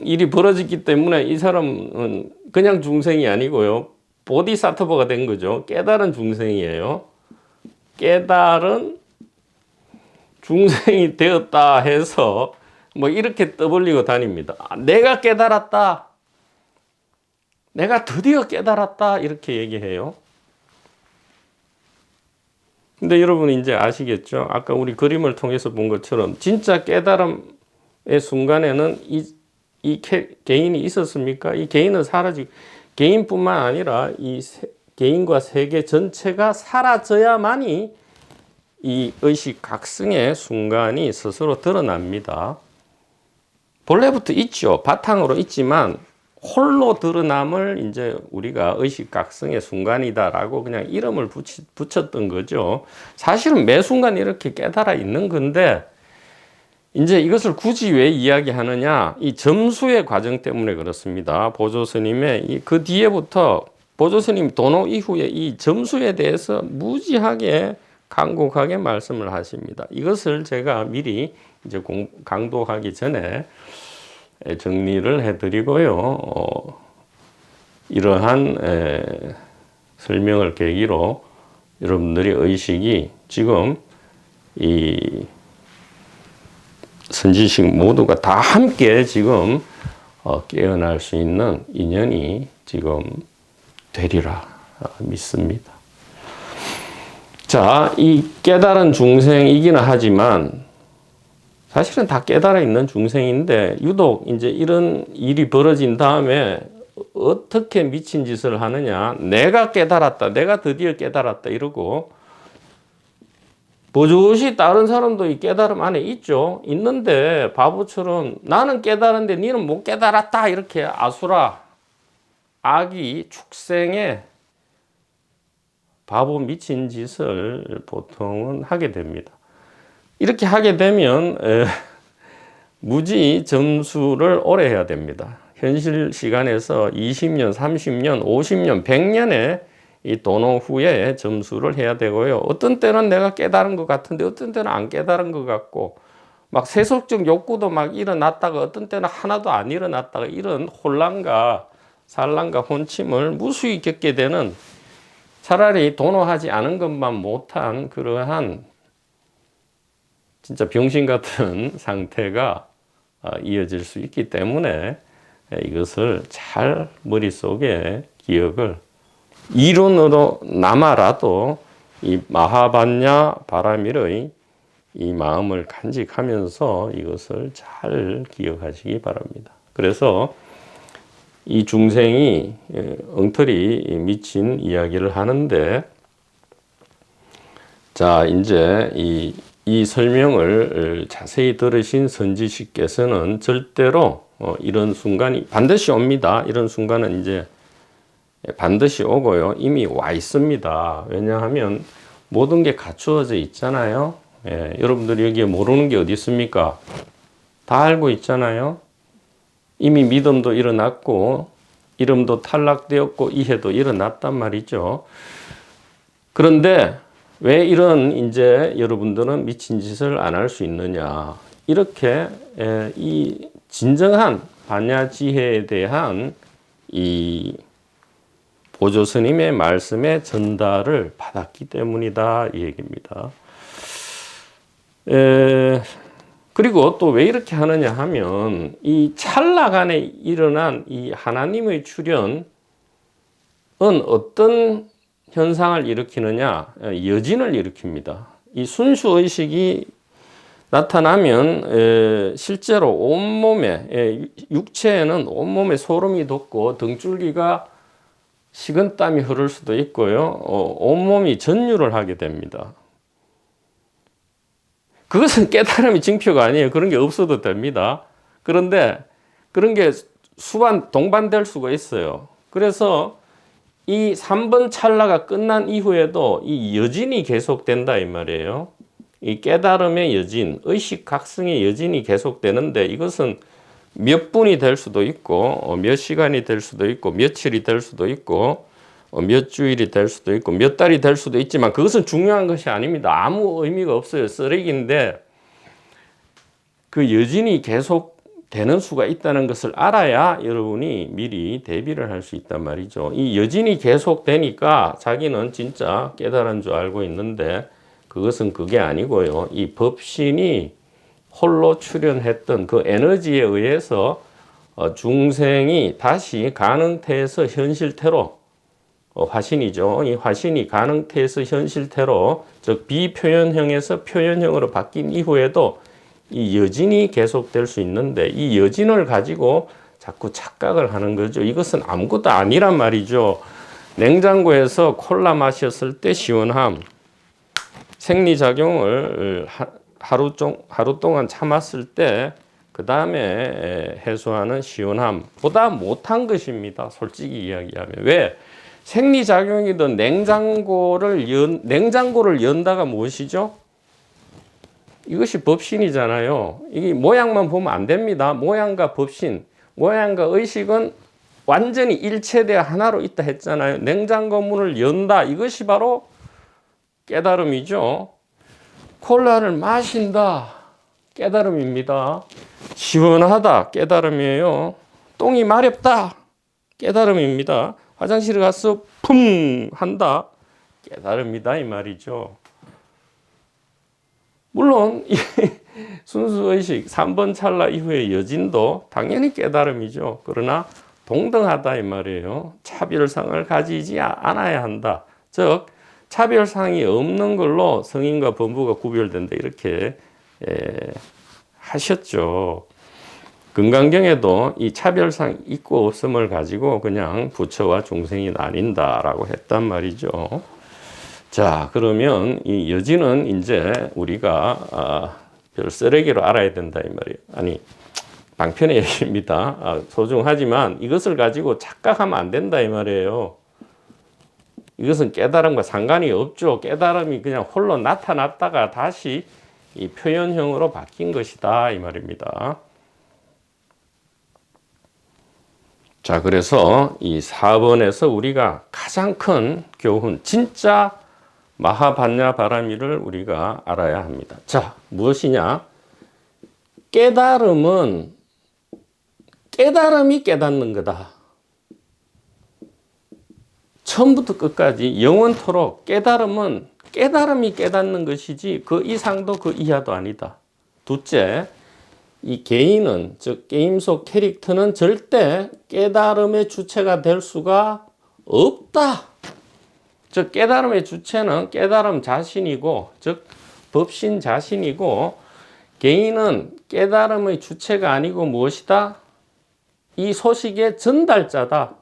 일이 벌어졌기 때문에 이 사람은 그냥 중생이 아니고요. 보디사트버가 된 거죠. 깨달은 중생이에요. 깨달은 중생이 되었다 해서 뭐 이렇게 떠벌리고 다닙니다. 내가 깨달았다. 내가 드디어 깨달았다. 이렇게 얘기해요. 근데 여러분 이제 아시겠죠? 아까 우리 그림을 통해서 본 것처럼 진짜 깨달음의 순간에는 이 개인이 있었습니까? 이 개인은 사라지고 개인뿐만 아니라 이 개인과 세계 전체가 사라져야만이 이 의식 각성의 순간이 스스로 드러납니다. 본래부터 있죠. 바탕으로 있지만 홀로 드러남을 이제 우리가 의식 각성의 순간이다라고 그냥 이름을 붙였던 거죠. 사실은 매 순간 이렇게 깨달아 있는 건데 이제 이것을 굳이 왜 이야기하느냐? 이 점수의 과정 때문에 그렇습니다. 보조스님의 그 뒤에부터 보조스님 도노 이후에 이 점수에 대해서 무지하게 간곡하게 말씀을 하십니다. 이것을 제가 미리 이제 강도하기 전에 정리를 해드리고요. 이러한 설명을 계기로 여러분들의 의식이 지금 이 선지식 모두가 다 함께 지금 깨어날 수 있는 인연이 지금 되리라 믿습니다. 자, 이 깨달은 중생이기는 하지만 사실은 다 깨달아 있는 중생인데 유독 이제 이런 일이 벌어진 다음에 어떻게 미친 짓을 하느냐. 내가 깨달았다. 내가 드디어 깨달았다. 이러고 버젓이 다른 사람도 이 깨달음 안에 있죠. 있는데 바보처럼 나는 깨달았는데 너는 못 깨달았다. 이렇게 아수라 악이 축생에 바보 미친 짓을 보통은 하게 됩니다. 이렇게 하게 되면 무지 점수를 오래 해야 됩니다. 현실 시간에서 20년, 30년, 50년, 100년의 이 도노 후에 점수를 해야 되고요. 어떤 때는 내가 깨달은 것 같은데 어떤 때는 안 깨달은 것 같고 막 세속적 욕구도 막 일어났다가 어떤 때는 하나도 안 일어났다가 이런 혼란과 산란과 혼침을 무수히 겪게 되는 차라리 도노하지 않은 것만 못한 그러한 진짜 병신 같은 상태가 이어질 수 있기 때문에 이것을 잘 머릿속에 기억을 이론으로 남아라도 이 마하반야 바라밀의 이 마음을 간직하면서 이것을 잘 기억하시기 바랍니다. 그래서 이 중생이 엉터리 미친 이야기를 하는데, 자, 이제 이 설명을 자세히 들으신 선지식께서는 절대로 이런 순간이 반드시 옵니다. 이런 순간은 이제 반드시 오고요. 이미 와 있습니다. 왜냐하면 모든 게 갖추어져 있잖아요. 여러분들이 여기에 모르는 게 어디 있습니까? 다 알고 있잖아요. 이미 믿음도 일어났고 이름도 탈락되었고 이해도 일어났단 말이죠. 그런데 왜 이런 이제 여러분들은 미친 짓을 안 할 수 있느냐? 이렇게 이 진정한 반야지혜에 대한 이 보조 스님의 말씀의 전달을 받았기 때문이다, 이 얘기입니다. 그리고 또 왜 이렇게 하느냐 하면 이 찰나간에 일어난 이 하나님의 출현은 어떤 현상을 일으키느냐? 여진을 일으킵니다. 이 순수의식이 나타나면 실제로 온몸에, 육체에는 온몸에 소름이 돋고 등줄기가 식은땀이 흐를 수도 있고요. 온몸이 전율을 하게 됩니다. 그것은 깨달음이 징표가 아니에요. 그런 게 없어도 됩니다. 그런데 그런 게 동반될 수가 있어요. 그래서 이 3번 찰나가 끝난 이후에도 이 여진이 계속된다 이 말이에요. 이 깨달음의 여진, 의식 각성의 여진이 계속되는데 이것은 몇 분이 될 수도 있고 몇 시간이 될 수도 있고 며칠이 될 수도 있고 몇 주일이 될 수도 있고 몇 달이 될 수도 있지만 그것은 중요한 것이 아닙니다. 아무 의미가 없어요. 쓰레기인데 그 여진이 계속 되는 수가 있다는 것을 알아야 여러분이 미리 대비를 할 수 있단 말이죠. 이 여진이 계속 되니까 자기는 진짜 깨달은 줄 알고 있는데 그것은 그게 아니고요. 이 법신이 홀로 출현했던 그 에너지에 의해서 중생이 다시 가능태에서 현실태로 화신이죠. 이 화신이 가능태에서 현실태로 즉 비표현형에서 표현형으로 바뀐 이후에도 이 여진이 계속될 수 있는데 이 여진을 가지고 자꾸 착각을 하는 거죠. 이것은 아무것도 아니란 말이죠. 냉장고에서 콜라 마셨을 때 시원함, 생리작용을 하루 동안 참았을 때 그 다음에 해소하는 시원함보다 못한 것입니다. 솔직히 이야기하면. 왜? 생리작용이든 냉장고를 연다가 무엇이죠? 이것이 법신이잖아요. 이게 모양만 보면 안 됩니다. 모양과 법신, 모양과 의식은 완전히 일체되어 하나로 있다 했잖아요. 냉장고 문을 연다. 이것이 바로 깨달음이죠. 콜라를 마신다. 깨달음입니다. 시원하다. 깨달음이에요. 똥이 마렵다. 깨달음입니다. 화장실에 가서 품 한다. 깨달음이다 이 말이죠. 물론 이 순수의식 3번 찰나 이후의 여진도 당연히 깨달음이죠. 그러나 동등하다 이 말이에요. 차별상을 가지지 않아야 한다. 즉 차별상이 없는 걸로 성인과 범부가 구별된다 이렇게 하셨죠. 금강경에도 이 차별상 있고 없음을 가지고 그냥 부처와 중생이 나뉜다라고 했단 말이죠. 자, 그러면 이 여진은 이제 우리가 별 쓰레기로 알아야 된다 이 말이에요. 아니, 방편의 얘기입니다. 소중하지만 이것을 가지고 착각하면 안 된다 이 말이에요. 이것은 깨달음과 상관이 없죠. 깨달음이 그냥 홀로 나타났다가 다시 이 표현형으로 바뀐 것이다 이 말입니다. 자, 그래서 이 4번에서 우리가 가장 큰 교훈, 진짜 마하반야 바라미를 우리가 알아야 합니다. 자, 무엇이냐? 깨달음이 깨닫는 거다. 처음부터 끝까지 영원토록 깨달음은 깨달음이 깨닫는 것이지 그 이상도 그 이하도 아니다. 둘째, 이 개인은, 즉 게임 속 캐릭터는 절대 깨달음의 주체가 될 수가 없다. 즉 깨달음의 주체는 깨달음 자신이고, 즉 법신 자신이고, 개인은 깨달음의 주체가 아니고 무엇이다? 이 소식의 전달자다.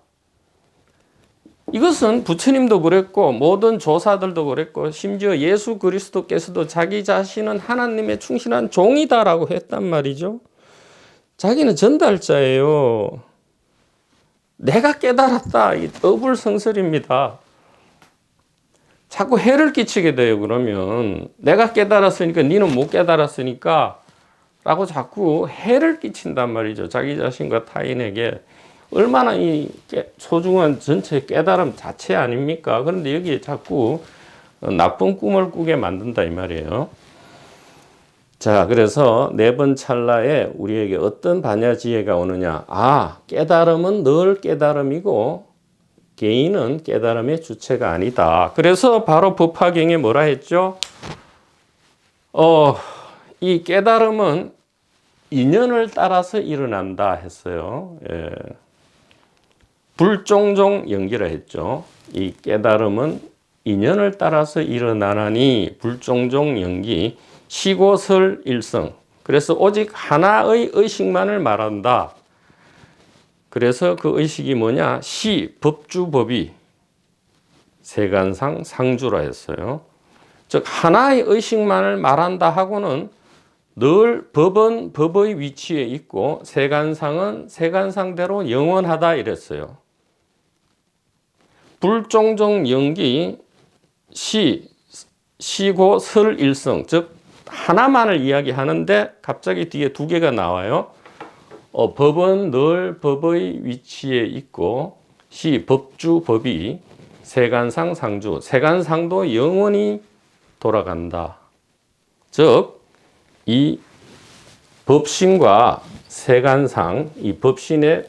이것은 부처님도 그랬고 모든 조사들도 그랬고 심지어 예수 그리스도께서도 자기 자신은 하나님의 충실한 종이다라고 했단 말이죠. 자기는 전달자예요. 내가 깨달았다. 이 어불성설입니다. 자꾸 해를 끼치게 돼요. 그러면 내가 깨달았으니까 니는 못 깨달았으니까 라고 자꾸 해를 끼친단 말이죠. 자기 자신과 타인에게. 얼마나 이 소중한 전체 깨달음 자체 아닙니까? 그런데 여기에 자꾸 나쁜 꿈을 꾸게 만든다 이 말이에요. 자, 그래서 네 번 찰나에 우리에게 어떤 반야지혜가 오느냐. 아, 깨달음은 늘 깨달음이고 개인은 깨달음의 주체가 아니다. 그래서 바로 법화경에 뭐라 했죠? 이 깨달음은 인연을 따라서 일어난다 했어요. 예. 불종종 연기를 했죠. 이 깨달음은 인연을 따라서 일어나나니 불종종 연기 시고설 일성. 그래서 오직 하나의 의식만을 말한다. 그래서 그 의식이 뭐냐? 시, 법주법이 세간상 상주라 했어요. 즉 하나의 의식만을 말한다 하고는 늘 법은 법의 위치에 있고 세간상은 세간상대로 영원하다 이랬어요. 불종종 연기 시고 설일성, 즉 하나만을 이야기하는데 갑자기 뒤에 두 개가 나와요. 법은 늘 법의 위치에 있고 법주법이 세간상 상주, 세간상도 영원히 돌아간다. 즉 이 법신과 세간상, 이 법신의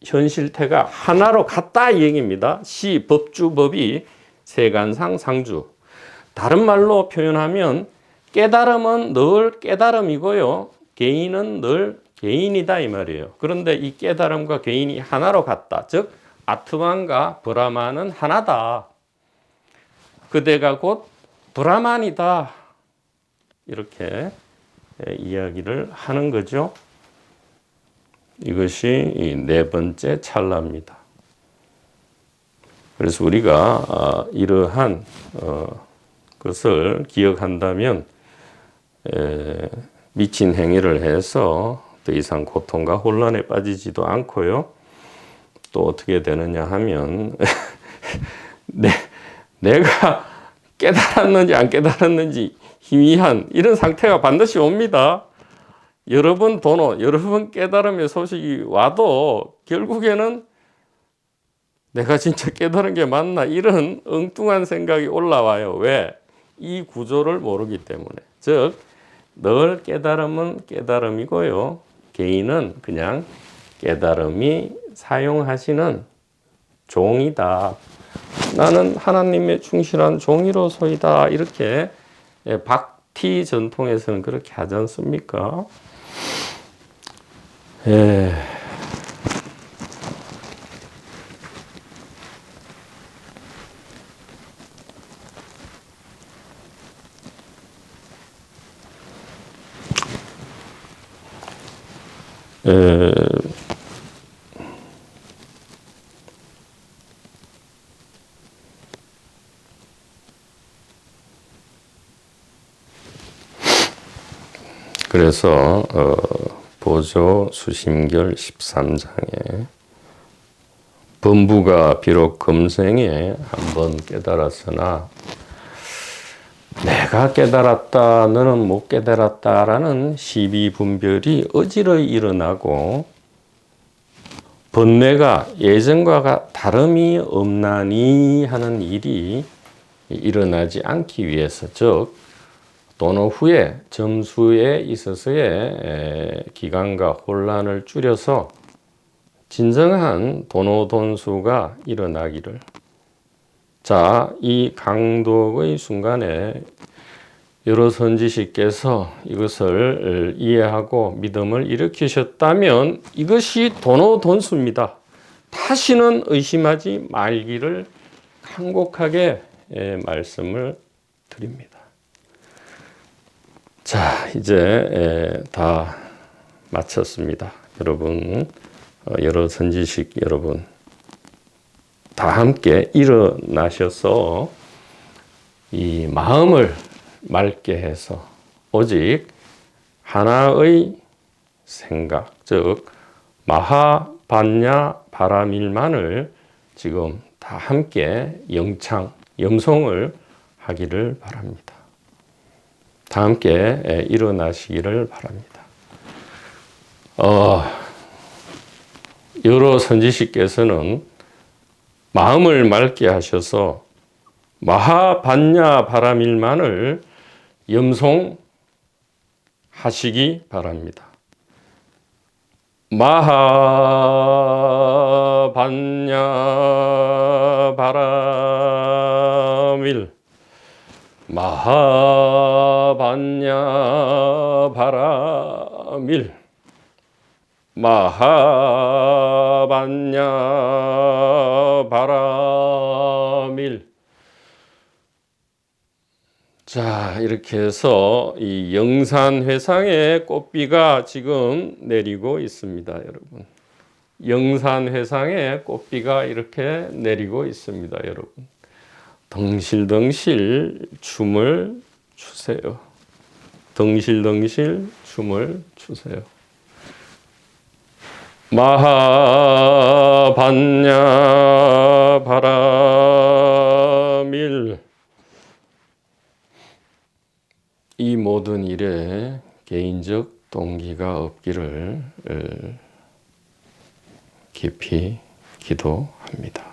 현실태가 하나로 같다 이 얘기입니다. 법주법이 세간상 상주. 다른 말로 표현하면 깨달음은 늘 깨달음이고요. 개인은 늘 개인이다 이 말이에요. 그런데 이 깨달음과 개인이 하나로 같다. 즉 아트만과 브라만은 하나다. 그대가 곧 브라만이다. 이렇게 이야기를 하는 거죠. 이것이 이 네 번째 찰나입니다. 그래서 우리가 이러한 것을 기억한다면 미친 행위를 해서 더 이상 고통과 혼란에 빠지지도 않고요. 또 어떻게 되느냐 하면 내가 깨달았는지 안 깨달았는지 희미한 이런 상태가 반드시 옵니다. 여러 번 도노, 여러 번 깨달음의 소식이 와도 결국에는 내가 진짜 깨달은 게 맞나 이런 엉뚱한 생각이 올라와요. 왜? 이 구조를 모르기 때문에. 즉 늘 깨달음은 깨달음이고요. 개인은 그냥 깨달음이 사용하시는 종이다. 나는 하나님의 충실한 종이로소이다. 이렇게 박티 전통에서는 그렇게 하지 않습니까? 그래서 보조 수심결 13장에 범부가 비록 금생에 한번 깨달았으나 내가 깨달았다 너는 못 깨달았다라는 시비분별이 어지러이 일어나고 번뇌가 예전과 다름이 없나니 하는 일이 일어나지 않기 위해서, 즉 도노 후에 점수에 있어서의 기간과 혼란을 줄여서 진정한 도노 돈수가 일어나기를, 자, 이 강독의 순간에 여러 선지식께서 이것을 이해하고 믿음을 일으키셨다면 이것이 돈오돈수입니다. 다시는 의심하지 말기를 간곡하게 말씀을 드립니다. 자, 이제 다 마쳤습니다. 여러분, 여러 선지식 여러분 다 함께 일어나셔서 이 마음을 맑게 해서 오직 하나의 생각, 즉 마하반야 바라밀만을 지금 다 함께 염송을 하기를 바랍니다. 다 함께 일어나시기를 바랍니다. 여러 선지식께서는 마음을 맑게 하셔서 마하반야 바라밀만을 염송하시기 바랍니다. 마하반야 바라밀 마하반야 바라밀 마하반야 바라밀. 자, 이렇게 해서 이 영산회상의 꽃비가 지금 내리고 있습니다, 여러분. 영산회상의 꽃비가 이렇게 내리고 있습니다, 여러분. 덩실덩실 춤을 추세요. 덩실덩실 춤을 추세요. 마하반야 바라밀. 이 모든 일에 개인적 동기가 없기를 깊이 기도합니다.